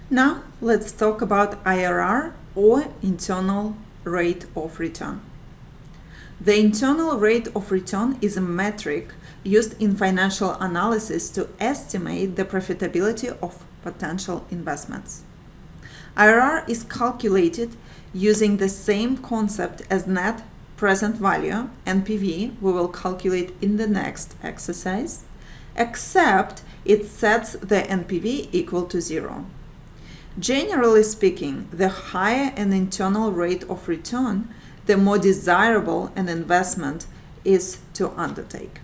Now let's talk about IRR, or internal rate of return. The internal rate of return is a metric used in financial analysis to estimate the profitability of potential investments. IRR is calculated using the same concept as net present value, NPV, we will calculate in the next exercise, except it sets the NPV equal to 0. Generally speaking, the higher an internal rate of return, the more desirable an investment is to undertake.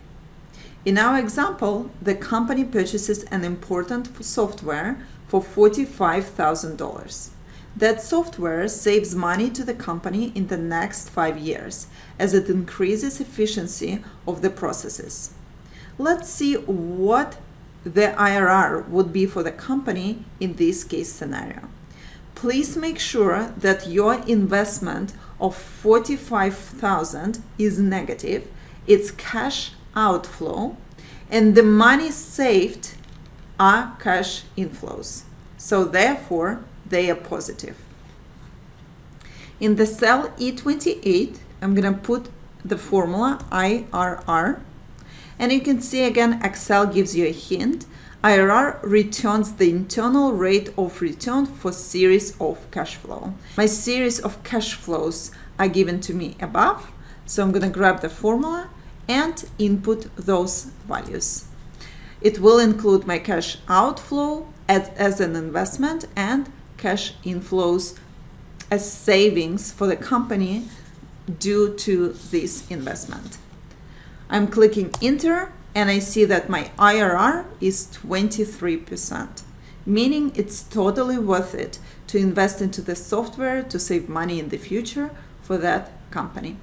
In our example, the company purchases an important software for $45,000. That software saves money to the company in the next 5 years as it increases efficiency of the processes. Let's see what the IRR would be for the company in this case scenario. Please make sure that your investment of $45,000 is negative, it's cash outflow, and the money saved are cash inflows. So therefore, they are positive. In the cell E28, I'm going to put the formula IRR. And you can see again, Excel gives you a hint. IRR returns the internal rate of return for series of cash flow. My series of cash flows are given to me above. So I'm going to grab the formula and input those values. It will include my cash outflow as an investment and cash inflows as savings for the company due to this investment. I'm clicking enter and I see that my IRR is 23%, meaning it's totally worth it to invest into the software to save money in the future for that company.